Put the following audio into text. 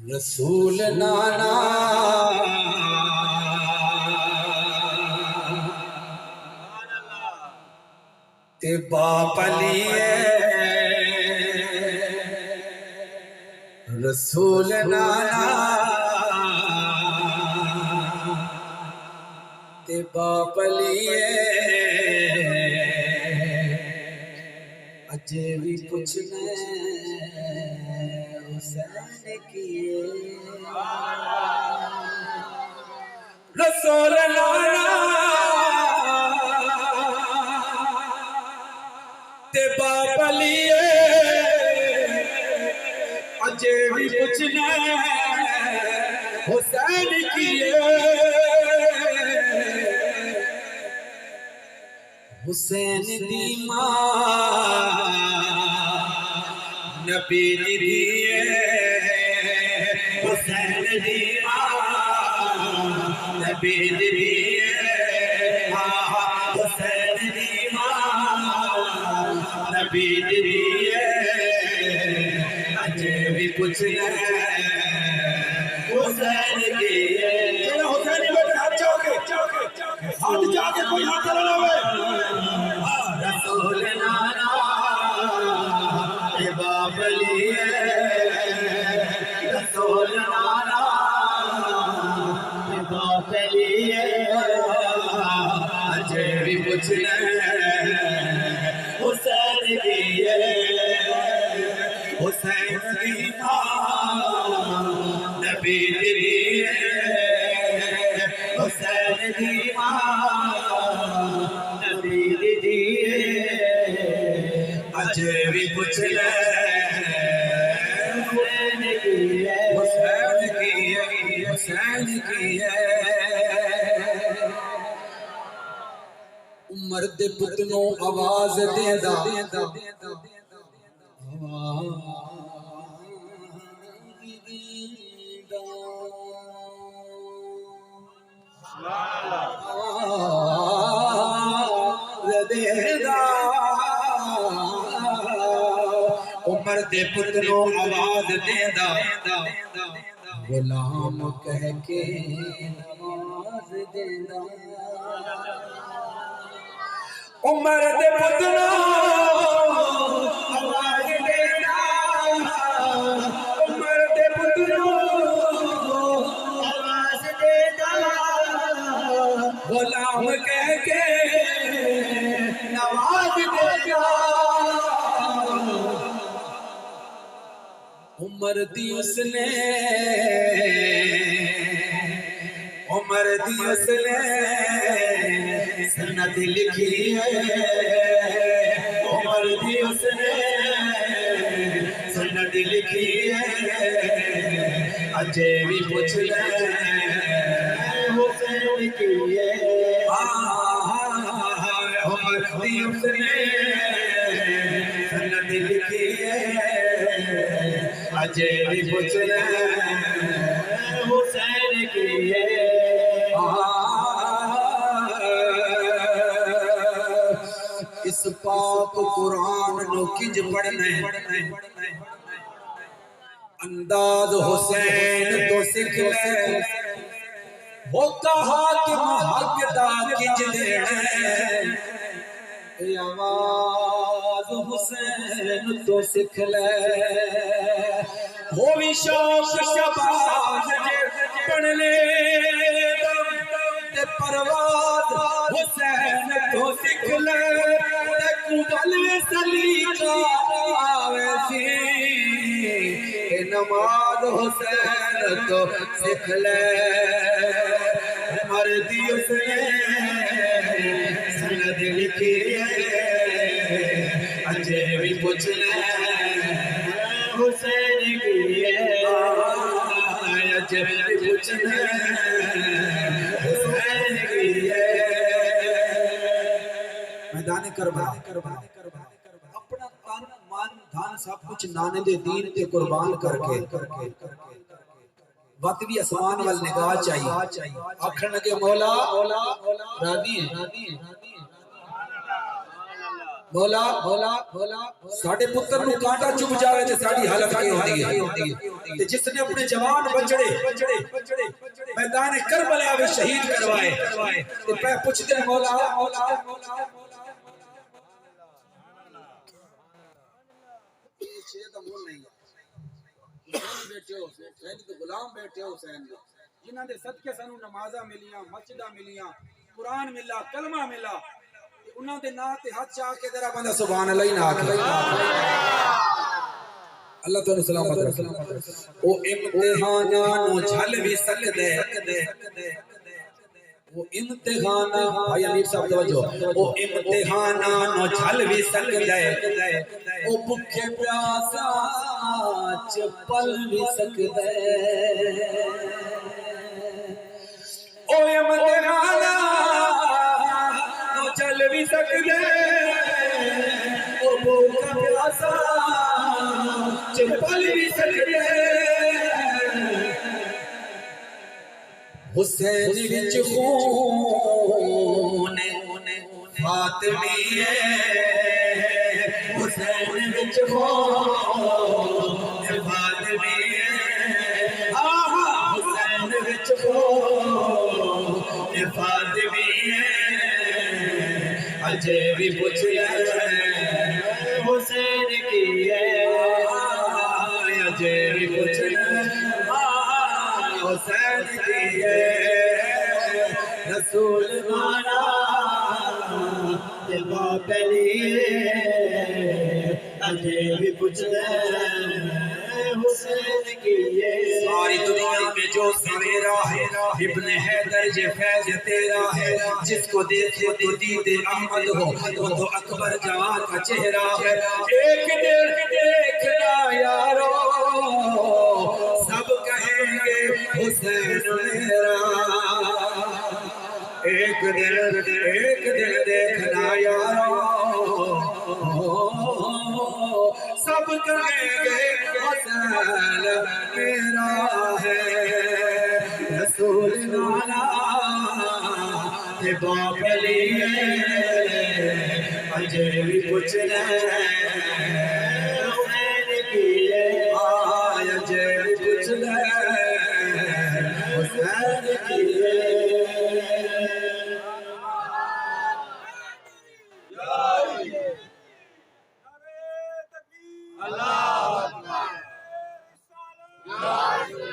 رسول نانا تے باپ علی رسول نانا تے باپ علی اجے بھی پوچھنے حسین کیے رسول نانا تے باپ علی اجے بھی پوچھنے حسین کیے حسین دی ماں نبی دیئے حسین دی ماں نبی دیئے حسین دی ماں نبی دیئے اجے بھی پوچھنے حسین کیے حسین بیٹے ہاتھ جا کے کوئی ہاتھ چلا رسول نانا باپ علی رسول نانا باپ علی اجے بھی پوچھنے حسین دیئے حسین دی ماں نبی دیئے حسین دی ماں نبی دیئے اجے بھی پوچھنے حسین کی عمر دے پتنوں آواز دیندا عمر دے پتنوں آواز دیندا غلام کہہ کے نواز دیندا عمر دے پتنوں آواز دیندا عمر دے پتنوں آواز دیندا غلام کہہ کے نواز دیندا عمر دی اس نے سند لکھی ہے عمر دی اس نے سند لکھی ہے اجے بھی پوچھنے حسین کی ہے عمر دی اس نے سند لکھی ہے اجے بھی پوچھنے حسین کی ہے اس پاک قرآن نو کنج پڑھنے انداز حسین تو سکھ لے وہ کہا کہ محق دا کنج دینے آواز حسین تو سکھ لے وہ بھی شوق شباز پڑھنے پرواز حسین تو سکھ لے قبل سلیقہ ویسی نماز حسین تو سکھ لے عمر دی اس نے سند لکھی ہے اجے بھی پوچھنے حسین کی ہے اجے بھی پوچھنے حسین کی ہے میدان کربلا اپنا تن من دھن سب کچھ نانے دے دین تے قربان کر کے وقت بھی اسمان وال نگاہ چاہیے آکھن لگے مولا راضی ہیں مولا ساڑھے پتر نو کانٹا چپ جاوے تے ساڑھی حالت کی ہوتی ہے تے جس نے اپنے جوان بچڑے میدان کربلا میں شہید کروائے تے پہ پوچھتے ہیں مولا غلام بیٹھے حسین جنہاں دے صدقے سانو نمازاں ملیاں مسجداں ملیاں قرآن ملا کلمہ ملا انہاں دے نام تے ہاتھ چاہ کے ذرا بندہ سبحان اللہ ہی نہ آکھے اللہ تعالی سلامت رکھے او امتحاناں نو جھل بھی سکدے وہ امتحاناں بھائی امیر صاحب توجہ وہ امتحاناں نو جھل بھی سکدے او بھکھے پیاسا چپل بھی سکدے او امتحاناں نو جھل بھی سکدے او بھکھے پیاسا چپل بھی سکدے حسین وچ خون فاطمی ہے حسین وچ خون فاطمی ہے حسین وچ خون فاطمی ہے اجے بھی پوچھ لے حسین کی ہے اجے بھی پوچھ لے حسین کی ہے رسول مانا باپ لیے اجے بھی پوچھ لے حسین کی ہے ساری دنیا میں جو سویرا ہے ابن حیدر یہ فیض تیرا ہے جس کو دیکھے تو دید احمد ہو وہ تو اکبر جوان کا چہرہ ہے ایک دن دیکھنا یارو سب کہیں گے حسین میرا ایک دن دیکھنا یارو سب کہیں گے حسین میرا ہے رسول نانا کے باپ لیے اجے بھی پوچھ لے حسین کی اجے بھی پوچھ لے حسین کی اللہ